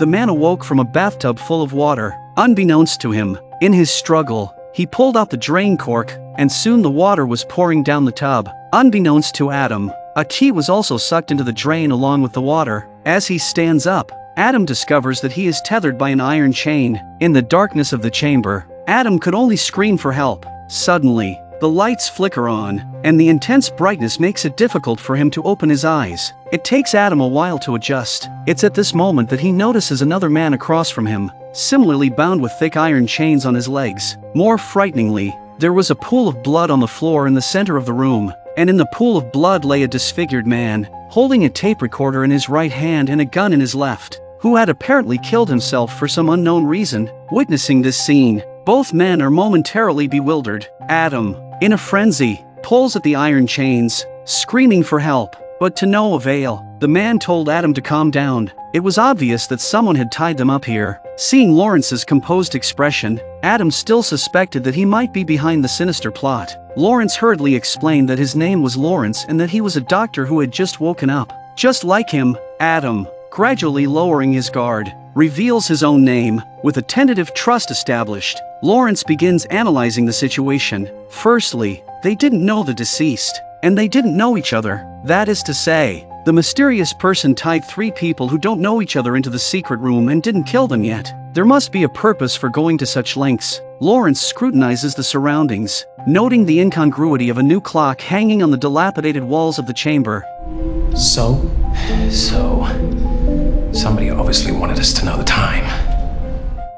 the man awoke from a bathtub full of water. Unbeknownst to him, in his struggle, he pulled out the drain cork, and soon the water was pouring down the tub. Unbeknownst to Adam, a key was also sucked into the drain along with the water. As he stands up, Adam discovers that he is tethered by an iron chain. In the darkness of the chamber, Adam could only scream for help. Suddenly, the lights flicker on, and the intense brightness makes it difficult for him to open his eyes. It takes Adam a while to adjust. It's at this moment that he notices another man across from him, similarly bound with thick iron chains on his legs. More frighteningly, there was a pool of blood on the floor in the center of the room, and in the pool of blood lay a disfigured man, holding a tape recorder in his right hand and a gun in his left, who had apparently killed himself for some unknown reason. Witnessing this scene, both men are momentarily bewildered. Adam, in a frenzy, pulls at the iron chains, screaming for help, but to no avail. The man told Adam to calm down. It was obvious that someone had tied them up here. Seeing Lawrence's composed expression, Adam still suspected that he might be behind the sinister plot. Lawrence hurriedly explained that his name was Lawrence and that he was a doctor who had just woken up. Just like him, Adam, gradually lowering his guard, reveals his own name. With a tentative trust established, Lawrence begins analyzing the situation. Firstly, they didn't know the deceased, and they didn't know each other. That is to say, the mysterious person tied 3 people who don't know each other into the secret room and didn't kill them yet. There must be a purpose for going to such lengths. Lawrence scrutinizes the surroundings, noting the incongruity of a new clock hanging on the dilapidated walls of the chamber. So, somebody obviously wanted us to know the time.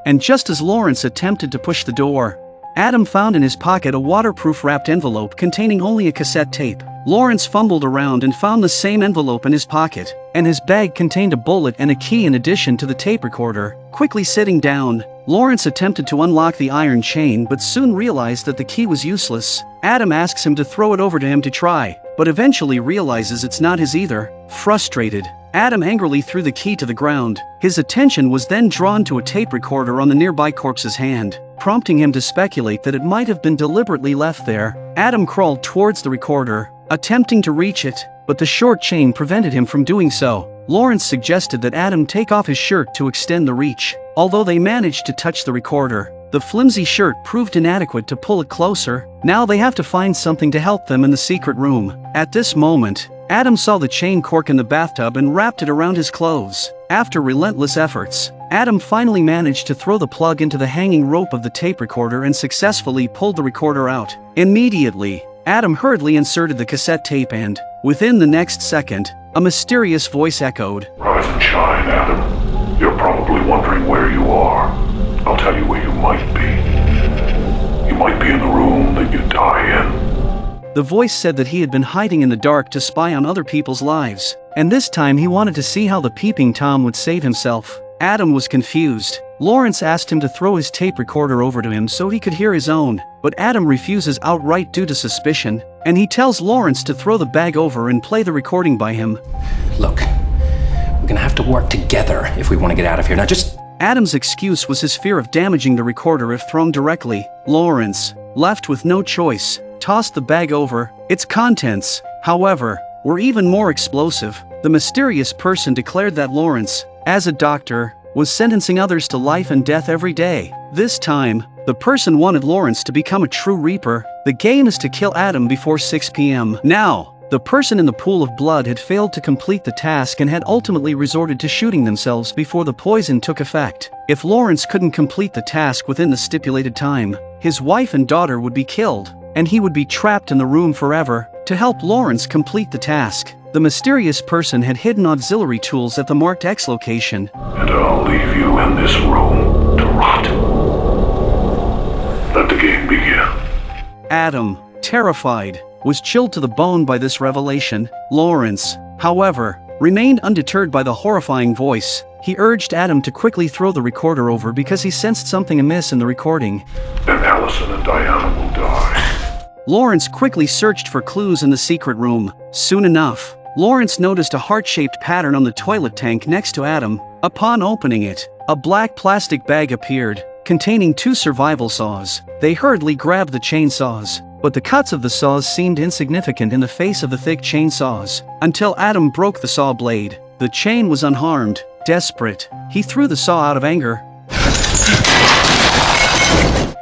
And just as Lawrence attempted to push the door, Adam found in his pocket a waterproof wrapped envelope containing only a cassette tape. Lawrence fumbled around and found the same envelope in his pocket, and his bag contained a bullet and a key in addition to the tape recorder. Quickly sitting down, Lawrence attempted to unlock the iron chain but soon realized that the key was useless. Adam asks him to throw it over to him to try, but eventually realizes it's not his either. Frustrated, Adam angrily threw the key to the ground. His attention was then drawn to a tape recorder on the nearby corpse's hand, prompting him to speculate that it might have been deliberately left there. Adam crawled towards the recorder, attempting to reach it, but the short chain prevented him from doing so. Lawrence suggested that Adam take off his shirt to extend the reach. Although they managed to touch the recorder, the flimsy shirt proved inadequate to pull it closer. Now they have to find something to help them in the secret room. At this moment, Adam saw the chain cork in the bathtub and wrapped it around his clothes. After relentless efforts, Adam finally managed to throw the plug into the hanging rope of the tape recorder and successfully pulled the recorder out. Immediately, Adam hurriedly inserted the cassette tape and, within the next second, a mysterious voice echoed. Rise and shine, Adam. You're probably wondering where you are. I'll tell you where you might be. You might be in the room that you die in. The voice said that he had been hiding in the dark to spy on other people's lives, and this time he wanted to see how the peeping Tom would save himself. Adam was confused. Lawrence asked him to throw his tape recorder over to him so he could hear his own, but Adam refuses outright due to suspicion, and he tells Lawrence to throw the bag over and play the recording by him. Look, we're gonna have to work together if we want to get out of here. Now just... Adam's excuse was his fear of damaging the recorder if thrown directly. Lawrence, left with no choice, tossed the bag over. Its contents, however, were even more explosive. The mysterious person declared that Lawrence, as a doctor, was sentencing others to life and death every day. This time, the person wanted Lawrence to become a true reaper. The game is to kill Adam before 6 p.m. Now, the person in the pool of blood had failed to complete the task and had ultimately resorted to shooting themselves before the poison took effect. If Lawrence couldn't complete the task within the stipulated time, his wife and daughter would be killed, and he would be trapped in the room forever. To help Lawrence complete the task, the mysterious person had hidden auxiliary tools at the marked X location. And I'll leave you in this room to rot. Let the game begin. Adam, terrified, was chilled to the bone by this revelation. Lawrence, however, remained undeterred by the horrifying voice. He urged Adam to quickly throw the recorder over because he sensed something amiss in the recording. Then Allison and Diana will die. Lawrence quickly searched for clues in the secret room. Soon enough, Lawrence noticed a heart-shaped pattern on the toilet tank next to Adam. Upon opening it, a black plastic bag appeared, containing 2 survival saws. They hurriedly grabbed the chainsaws, but the cuts of the saws seemed insignificant in the face of the thick chainsaws. Until Adam broke the saw blade, the chain was unharmed. Desperate, he threw the saw out of anger.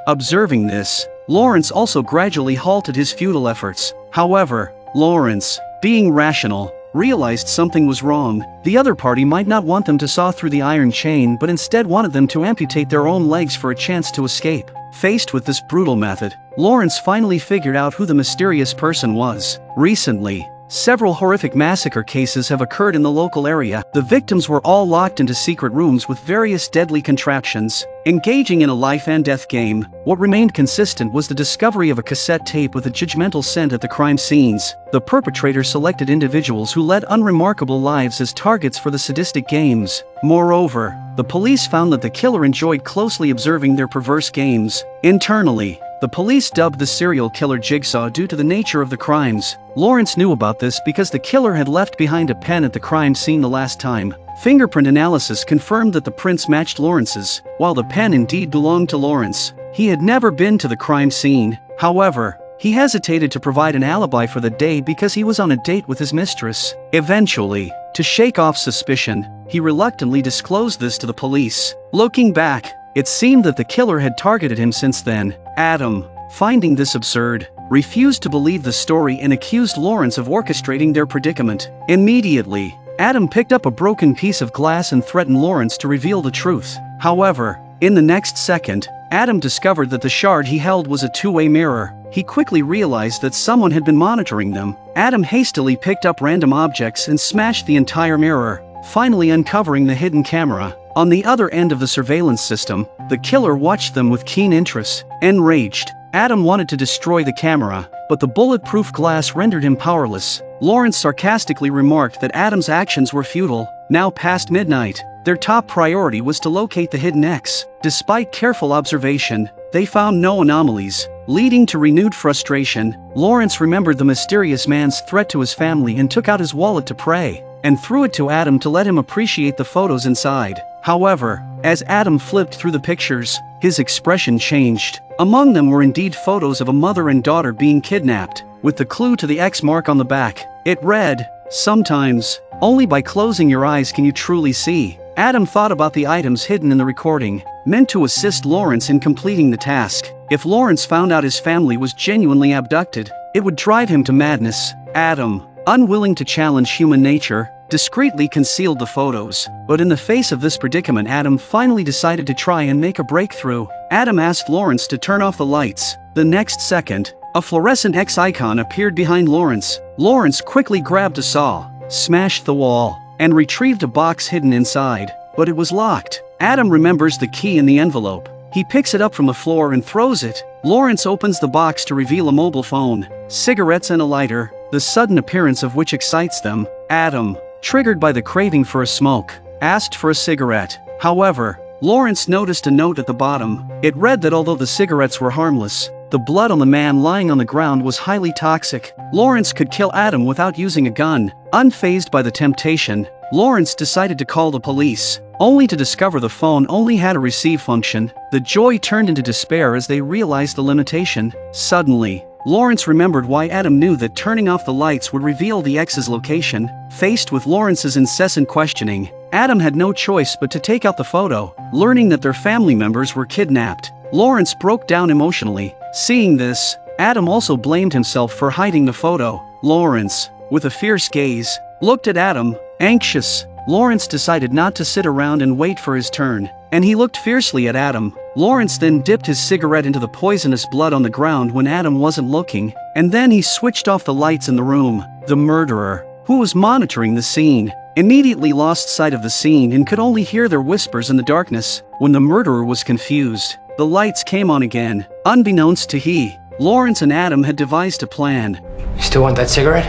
Observing this, Lawrence also gradually halted his futile efforts. However, Lawrence, being rational, realized something was wrong. The other party might not want them to saw through the iron chain but instead wanted them to amputate their own legs for a chance to escape. Faced with this brutal method, Lawrence finally figured out who the mysterious person was. Recently, several horrific massacre cases have occurred in the local area. The victims were all locked into secret rooms with various deadly contraptions, engaging in a life and death game. What remained consistent was the discovery of a cassette tape with a judgmental scent at the crime scenes. The perpetrator selected individuals who led unremarkable lives as targets for the sadistic games. Moreover, the police found that the killer enjoyed closely observing their perverse games. Internally, the police dubbed the serial killer Jigsaw due to the nature of the crimes. Lawrence knew about this because the killer had left behind a pen at the crime scene the last time. Fingerprint analysis confirmed that the prints matched Lawrence's, while the pen indeed belonged to Lawrence. He had never been to the crime scene. However, he hesitated to provide an alibi for the day because he was on a date with his mistress. Eventually, to shake off suspicion, he reluctantly disclosed this to the police. Looking back, it seemed that the killer had targeted him since then. Adam, finding this absurd, refused to believe the story and accused Lawrence of orchestrating their predicament. Immediately, Adam picked up a broken piece of glass and threatened Lawrence to reveal the truth. However, in the next second, Adam discovered that the shard he held was a two-way mirror. He quickly realized that someone had been monitoring them. Adam hastily picked up random objects and smashed the entire mirror, finally uncovering the hidden camera. On the other end of the surveillance system, the killer watched them with keen interest. Enraged, Adam wanted to destroy the camera, but the bulletproof glass rendered him powerless. Lawrence sarcastically remarked that Adam's actions were futile. Now past midnight, their top priority was to locate the hidden X. Despite careful observation, they found no anomalies, leading to renewed frustration. Lawrence remembered the mysterious man's threat to his family and took out his wallet to pray, and threw it to Adam to let him appreciate the photos inside. However, as Adam flipped through the pictures, his expression changed. Among them were indeed photos of a mother and daughter being kidnapped, with the clue to the X mark on the back. It read, "Sometimes, only by closing your eyes can you truly see." Adam thought about the items hidden in the recording, meant to assist Lawrence in completing the task. If Lawrence found out his family was genuinely abducted, it would drive him to madness. Adam, unwilling to challenge human nature, discreetly concealed the photos. But in the face of this predicament, Adam finally decided to try and make a breakthrough. Adam asked Lawrence to turn off the lights. The next second, a fluorescent X icon appeared behind Lawrence. Lawrence quickly grabbed a saw, smashed the wall, and retrieved a box hidden inside. But it was locked. Adam remembers the key in the envelope. He picks it up from the floor and throws it. Lawrence opens the box to reveal a mobile phone, cigarettes and a lighter, the sudden appearance of which excites them. Adam, triggered by the craving for a smoke, asked for a cigarette. However, Lawrence noticed a note at the bottom. It read that although the cigarettes were harmless, the blood on the man lying on the ground was highly toxic. Lawrence could kill Adam without using a gun. Unfazed by the temptation, Lawrence decided to call the police, only to discover the phone only had a receive function. The joy turned into despair as they realized the limitation. Suddenly, Lawrence remembered why Adam knew that turning off the lights would reveal the X's location. Faced with Lawrence's incessant questioning, Adam had no choice but to take out the photo. Learning that their family members were kidnapped, Lawrence broke down emotionally. Seeing this, Adam also blamed himself for hiding the photo. Lawrence, with a fierce gaze, looked at Adam, anxious. Lawrence decided not to sit around and wait for his turn, and he looked fiercely at Adam. Lawrence then dipped his cigarette into the poisonous blood on the ground when Adam wasn't looking, and then he switched off the lights in the room. The murderer, who was monitoring the scene, immediately lost sight of the scene and could only hear their whispers in the darkness. When the murderer was confused, the lights came on again. Unbeknownst to he, Lawrence and Adam had devised a plan. You still want that cigarette?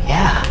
Yeah.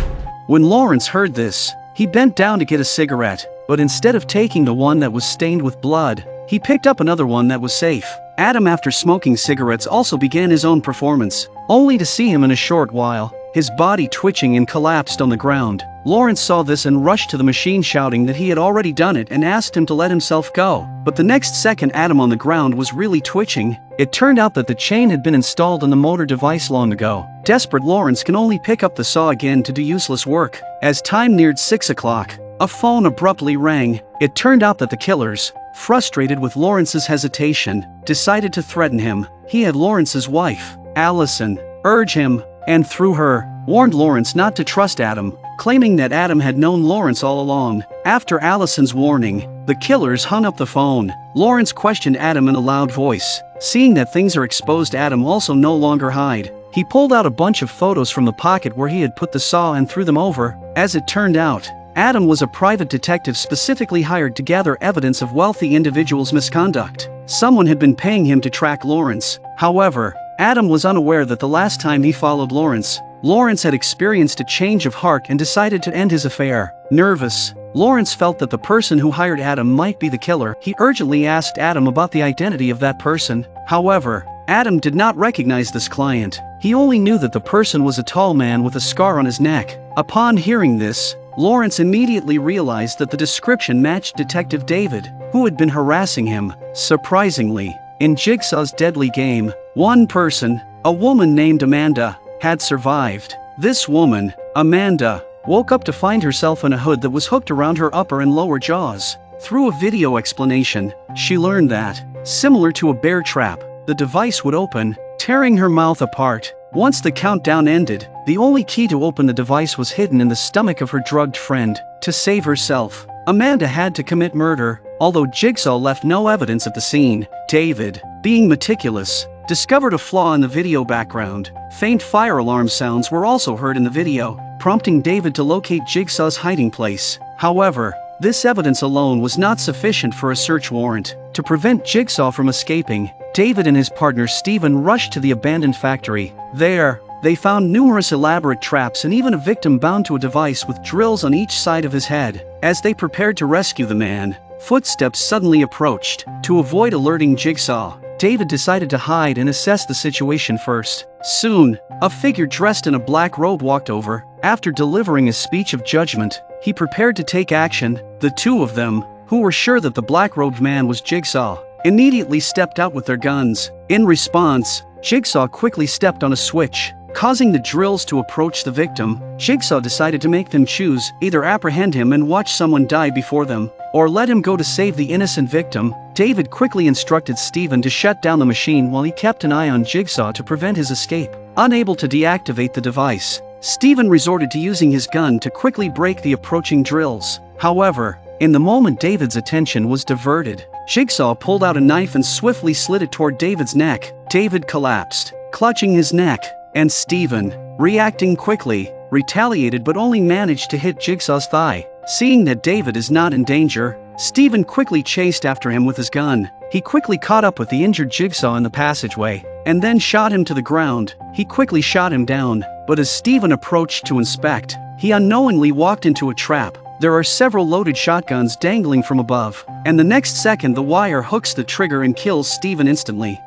When Lawrence heard this, he bent down to get a cigarette, but instead of taking the one that was stained with blood, he picked up another one that was safe. Adam, after smoking cigarettes, also began his own performance, only to see him in a short while, his body twitching and collapsed on the ground. Lawrence saw this and rushed to the machine shouting that he had already done it and asked him to let himself go. But the next second Adam on the ground was really twitching. It turned out that the chain had been installed in the motor device long ago. Desperate Lawrence can only pick up the saw again to do useless work. As time neared 6 o'clock, a phone abruptly rang. It turned out that the killers, frustrated with Lawrence's hesitation, decided to threaten him. He had Lawrence's wife, Allison, urge him, and through her, warned Lawrence not to trust Adam, claiming that Adam had known Lawrence all along. After Allison's warning, the killers hung up the phone. Lawrence questioned Adam in a loud voice. Seeing that things are exposed, Adam also no longer hid. He pulled out a bunch of photos from the pocket where he had put the saw and threw them over. As it turned out, Adam was a private detective specifically hired to gather evidence of wealthy individuals' misconduct. Someone had been paying him to track Lawrence. However, Adam was unaware that the last time he followed Lawrence had experienced a change of heart and decided to end his affair. Nervous, Lawrence felt that the person who hired Adam might be the killer. He urgently asked Adam about the identity of that person. However, Adam did not recognize this client. He only knew that the person was a tall man with a scar on his neck. Upon hearing this, Lawrence immediately realized that the description matched Detective David, who had been harassing him. Surprisingly, in Jigsaw's deadly game, one person, a woman named Amanda, had survived. This woman, Amanda, woke up to find herself in a hood that was hooked around her upper and lower jaws. Through a video explanation, she learned that, similar to a bear trap, the device would open, tearing her mouth apart. Once the countdown ended, the only key to open the device was hidden in the stomach of her drugged friend. To save herself, Amanda had to commit murder, although Jigsaw left no evidence at the scene. David, being meticulous, discovered a flaw in the video background. Faint fire alarm sounds were also heard in the video, prompting David to locate Jigsaw's hiding place. However, this evidence alone was not sufficient for a search warrant. To prevent Jigsaw from escaping, David and his partner Steven rushed to the abandoned factory. There, they found numerous elaborate traps and even a victim bound to a device with drills on each side of his head. As they prepared to rescue the man, footsteps suddenly approached. To avoid alerting Jigsaw, David decided to hide and assess the situation first. Soon, a figure dressed in a black robe walked over. After delivering a speech of judgment, he prepared to take action. The two of them, who were sure that the black-robed man was Jigsaw, immediately stepped out with their guns. In response, Jigsaw quickly stepped on a switch, causing the drills to approach the victim. Jigsaw decided to make them choose: either apprehend him and watch someone die before them, or let him go to save the innocent victim. David quickly instructed Steven to shut down the machine while he kept an eye on Jigsaw to prevent his escape. Unable to deactivate the device, Steven resorted to using his gun to quickly break the approaching drills. However, in the moment David's attention was diverted, Jigsaw pulled out a knife and swiftly slid it toward David's neck. David collapsed, clutching his neck, and Steven, reacting quickly, retaliated but only managed to hit Jigsaw's thigh. Seeing that David is not in danger, Steven quickly chased after him with his gun. He quickly caught up with the injured Jigsaw in the passageway, and then shot him to the ground. He quickly shot him down, but as Steven approached to inspect, he unknowingly walked into a trap. There are several loaded shotguns dangling from above, and the next second the wire hooks the trigger and kills Steven instantly.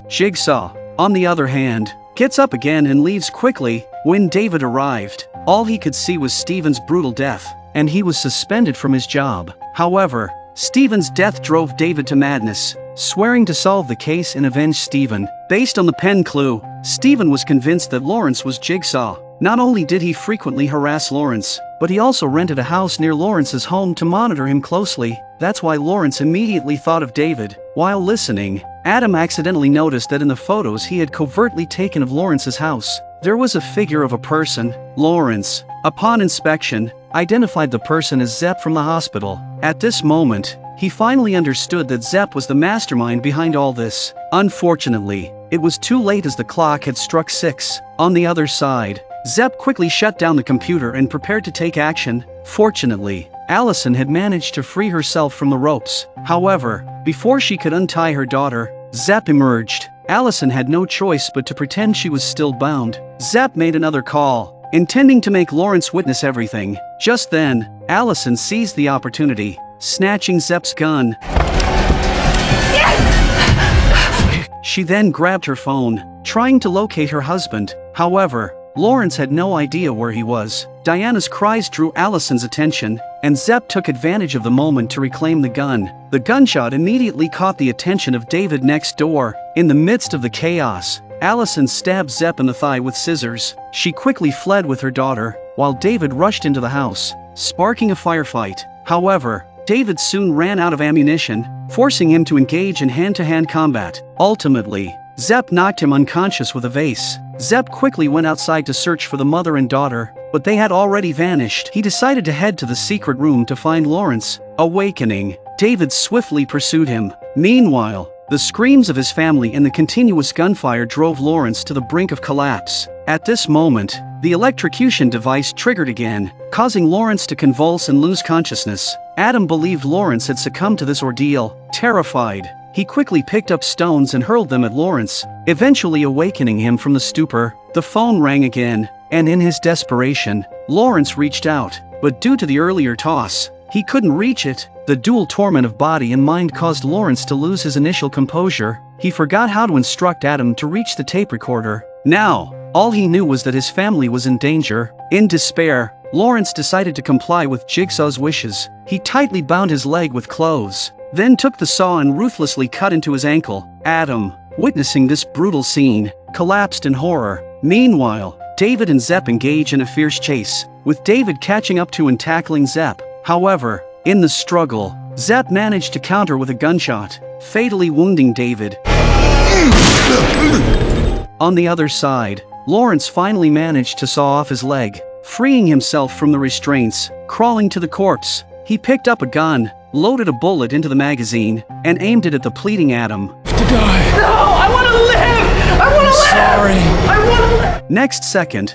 Jigsaw, on the other hand, gets up again and leaves quickly. When David arrived, all he could see was Steven's brutal death, and he was suspended from his job. However, Steven's death drove David to madness, swearing to solve the case and avenge Steven. Based on the pen clue, Steven was convinced that Lawrence was Jigsaw. Not only did he frequently harass Lawrence, but he also rented a house near Lawrence's home to monitor him closely. That's why Lawrence immediately thought of David. While listening, Adam accidentally noticed that in the photos he had covertly taken of Lawrence's house, there was a figure of a person. Lawrence, upon inspection, identified the person as Zepp from the hospital. At this moment, he finally understood that Zepp was the mastermind behind all this. Unfortunately, it was too late as the clock had struck 6. On the other side, Zepp quickly shut down the computer and prepared to take action. Fortunately, Allison had managed to free herself from the ropes. However, before she could untie her daughter, Zepp emerged. Allison had no choice but to pretend she was still bound. Zepp made another call, intending to make Lawrence witness everything. Just then, Allison seized the opportunity, snatching Zepp's gun. She then grabbed her phone, trying to locate her husband. However, Lawrence had no idea where he was. Diana's cries drew Allison's attention, and Zepp took advantage of the moment to reclaim the gun. The gunshot immediately caught the attention of David next door. In the midst of the chaos, Allison stabbed Zepp in the thigh with scissors. She quickly fled with her daughter, while David rushed into the house, sparking a firefight. However, David soon ran out of ammunition, forcing him to engage in hand-to-hand combat. Ultimately, Zepp knocked him unconscious with a vase. Zepp quickly went outside to search for the mother and daughter, but they had already vanished. He decided to head to the secret room to find Lawrence. Awakening, David swiftly pursued him. Meanwhile, the screams of his family and the continuous gunfire drove Lawrence to the brink of collapse. At this moment, the electrocution device triggered again, causing Lawrence to convulse and lose consciousness. Adam believed Lawrence had succumbed to this ordeal. Terrified, he quickly picked up stones and hurled them at Lawrence, eventually awakening him from the stupor. The phone rang again, and in his desperation, Lawrence reached out, but due to the earlier toss, he couldn't reach it. The dual torment of body and mind caused Lawrence to lose his initial composure. He forgot how to instruct Adam to reach the tape recorder. Now, all he knew was that his family was in danger. In despair, Lawrence decided to comply with Jigsaw's wishes. He tightly bound his leg with clothes, then took the saw and ruthlessly cut into his ankle. Adam, witnessing this brutal scene, collapsed in horror. Meanwhile, David and Zepp engage in a fierce chase, with David catching up to and tackling Zepp. However, in the struggle, Zepp managed to counter with a gunshot, fatally wounding David. On the other side, Lawrence finally managed to saw off his leg, freeing himself from the restraints. Crawling to the corpse, he picked up a gun, loaded a bullet into the magazine, and aimed it at the pleading Adam. To die. No, I want to live! I want to live! Sorry. I want to live! Next second,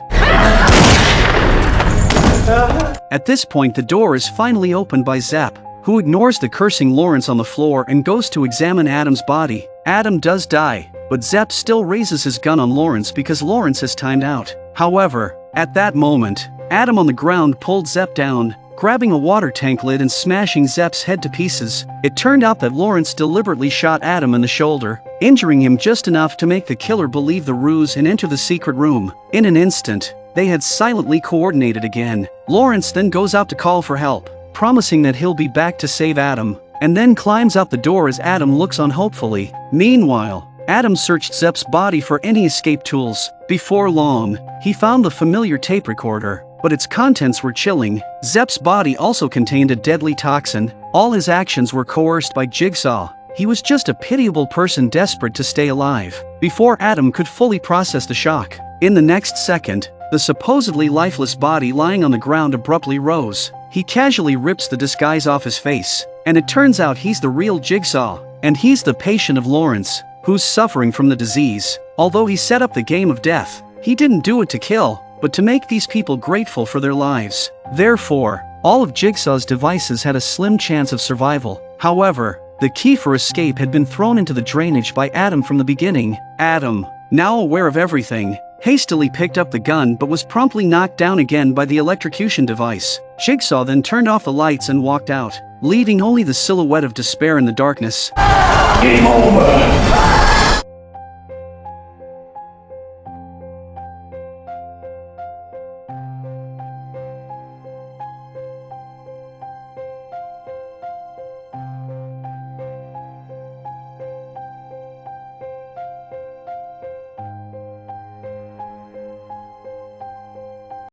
at this point the door is finally opened by Zepp, who ignores the cursing Lawrence on the floor and goes to examine Adam's body. Adam does die, but Zepp still raises his gun on Lawrence because Lawrence has timed out. However, at that moment, Adam on the ground pulled Zepp down, grabbing a water tank lid and smashing Zepp's head to pieces. It turned out that Lawrence deliberately shot Adam in the shoulder, injuring him just enough to make the killer believe the ruse and enter the secret room. In an instant, they had silently coordinated again. Lawrence then goes out to call for help, promising that he'll be back to save Adam, and then climbs out the door as Adam looks on hopefully. Meanwhile, Adam searched Zepp's body for any escape tools. Before long, he found the familiar tape recorder, but its contents were chilling. Zepp's body also contained a deadly toxin. All his actions were coerced by Jigsaw. He was just a pitiable person desperate to stay alive. Before Adam could fully process the shock, in the next second, the supposedly lifeless body lying on the ground abruptly rose. He casually rips the disguise off his face, and it turns out he's the real Jigsaw, and he's the patient of Lawrence, who's suffering from the disease. Although he set up the game of death, he didn't do it to kill, but to make these people grateful for their lives. Therefore, all of Jigsaw's devices had a slim chance of survival. However, the key for escape had been thrown into the drainage by Adam from the beginning. Adam, now aware of everything, hastily picked up the gun but was promptly knocked down again by the electrocution device. Jigsaw then turned off the lights and walked out, leaving only the silhouette of despair in the darkness. Game over!